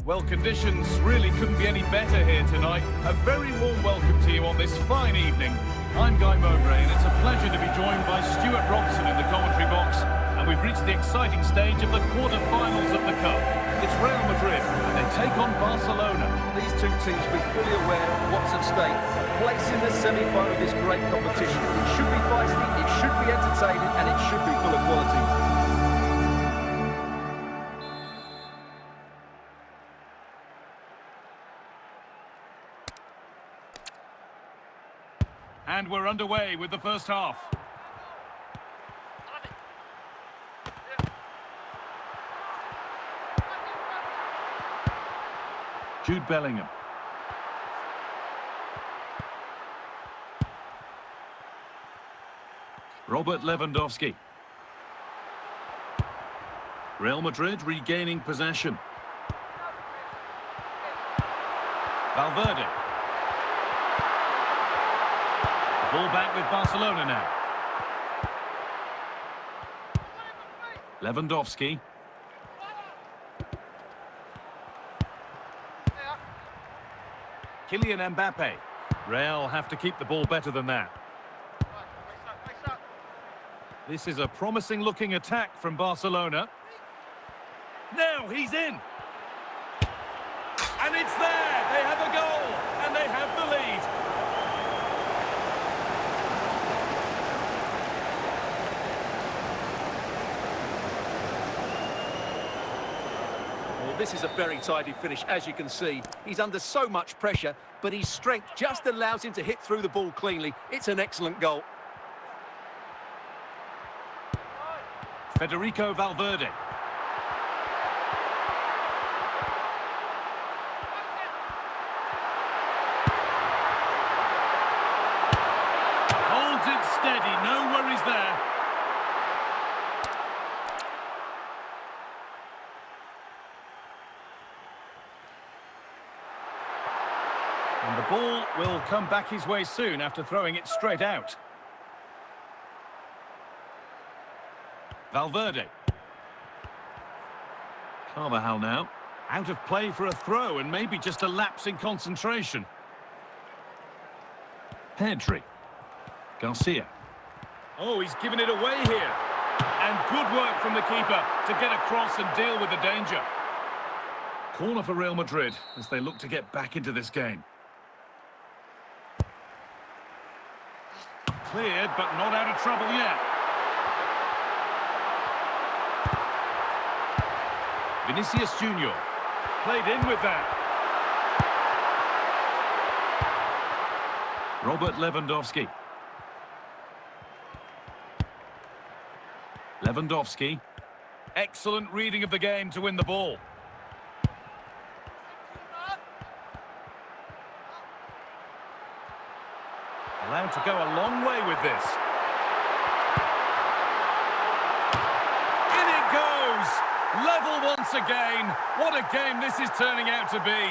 Well, conditions really couldn't be any better here tonight. A very warm welcome to you on this fine evening. I'm Guy Mowbray, and it's a pleasure to be joined by Stuart Robson in the commentary box. And we've reached the exciting stage of the quarter-finals of the Cup. It's Real Madrid, and they take on Barcelona. These two teams will be fully aware of what's at stake. A place in the semi-final of this great competition. It should be feisty, it should be entertaining, and it should be full of quality. And we're underway with the first half. Jude Bellingham. Robert Lewandowski. Real Madrid regaining possession. Valverde. Ball back with Barcelona now. Lewandowski. Kylian Mbappe. Real have to keep the ball better than that. This is a promising looking attack from Barcelona. Now he's in. And it's there. They have a goal and they have the lead. This is a very tidy finish, as you can see. He's under so much pressure, but his strength just allows him to hit through the ball cleanly. It's an excellent goal. Federico Valverde. Holds it steady, no worries there. And the ball will come back his way soon after throwing it straight out. Valverde. Carvajal now. Out of play for a throw and maybe just a lapse in concentration. Pedri. Garcia. Oh, he's given it away here. And good work from the keeper to get across and deal with the danger. Corner for Real Madrid as they look to get back into this game. Cleared, but not out of trouble yet. Vinicius Junior played in with that. Robert Lewandowski. Lewandowski. Excellent reading of the game to win the ball. Allowed to go a long way with this. In it goes! Level once again. What a game this is turning out to be.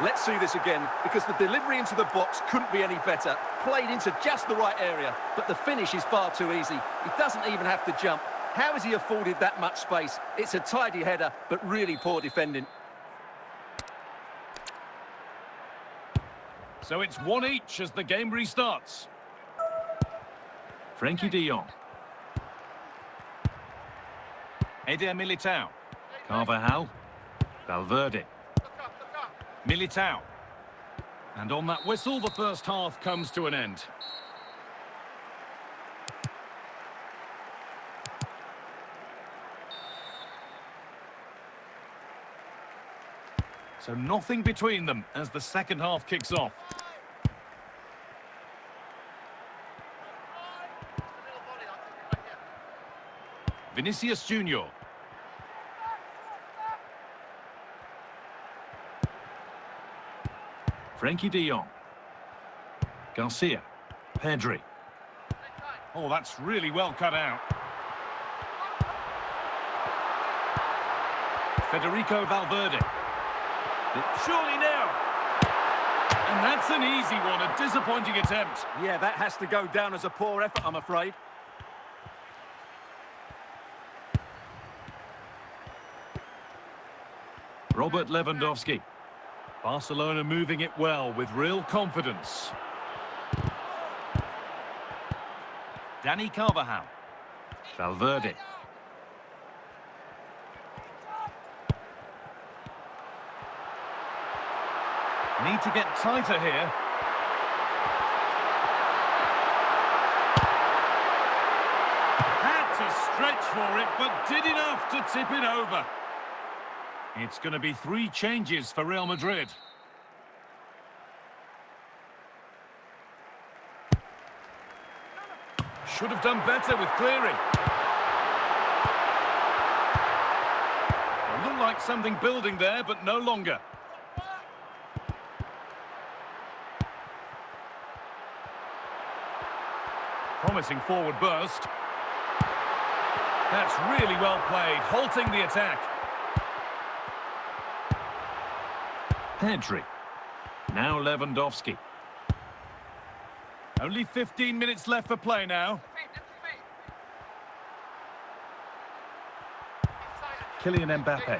Let's see this again, because the delivery into the box couldn't be any better. Played into just the right area, but the finish is far too easy. He doesn't even have to jump. How has he afforded that much space? It's a tidy header, but really poor defending. So it's one each as the game restarts. Frenkie de Jong. Eder Militao. Carvajal. Valverde. Militao. And on that whistle, the first half comes to an end. So nothing between them as the second half kicks off. Vinicius Junior. Frenkie de Jong. Garcia. Pedri. Oh, that's really well cut out. Federico Valverde. Surely now. And that's an easy one, a disappointing attempt. Yeah, that has to go down as a poor effort, I'm afraid. Robert Lewandowski. Barcelona moving it well with real confidence. Dani Carvajal. Valverde. Need to get tighter here. Had to stretch for it, but did enough to tip it over. It's going to be 3 changes for Real Madrid. Should have done better with clearing. It looked like something building there, but no longer. Promising forward burst. That's really well played, halting the attack. Pedri. Now Lewandowski. Only 15 minutes left for play now. Kylian Mbappe.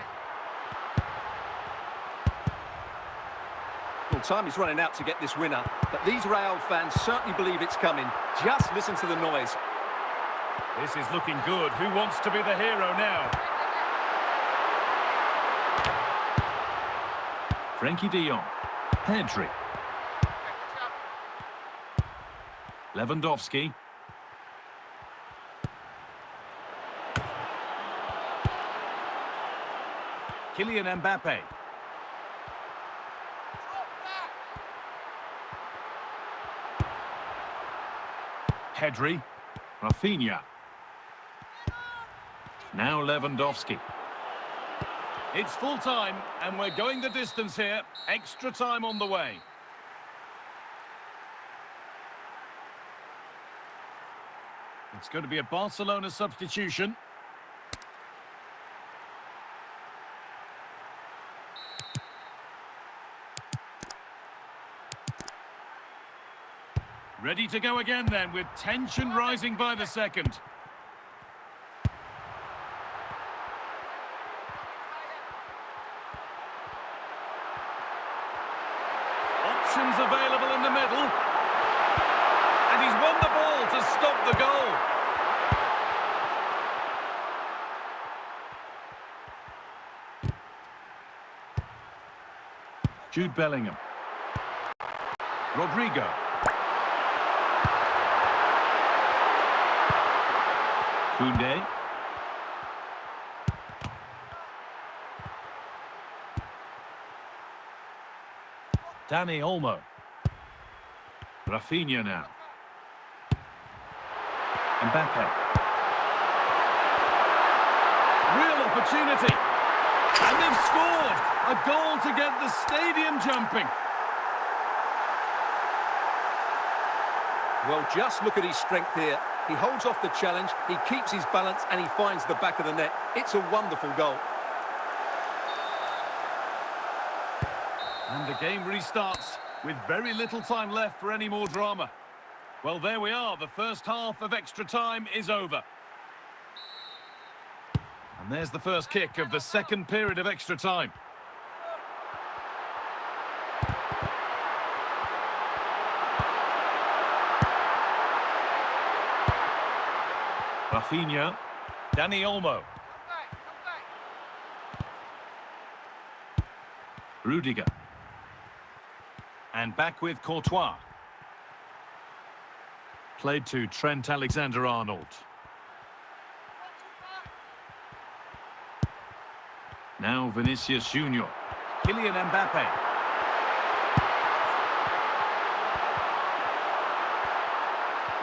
Well, time is running out to get this winner, but these Real fans certainly believe it's coming. Just listen to the noise. This is looking good. Who wants to be the hero now? Frankie de Jong. Pedri. Lewandowski. Kylian Mbappe. Pedri. Rafinha. Now Lewandowski. It's full time, and we're going the distance here. Extra time on the way. It's going to be a Barcelona substitution. Ready to go again then, with tension rising by the second. Options available in the middle. And he's won the ball to stop the goal. Jude Bellingham. Rodrigo. Koundé. Dani Olmo. Rafinha now. Mbappe. Real opportunity. And they've scored. A goal to get the stadium jumping. Well, just look at his strength here. He holds off the challenge, he keeps his balance, and he finds the back of the net. It's a wonderful goal. And the game restarts with very little time left for any more drama. Well, there we are. The first half of extra time is over. And there's the first kick of the second period of extra time. Rafinha. Dani Olmo. Rudiger. And back with Courtois. Played to Trent Alexander-Arnold. Now Vinicius Junior. Kylian Mbappe.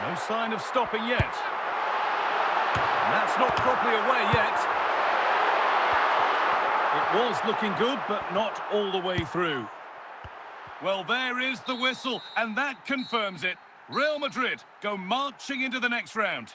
No sign of stopping yet. And that's not properly away yet. It was looking good, but not all the way through. Well, there is the whistle, and that confirms it. Real Madrid go marching into the next round.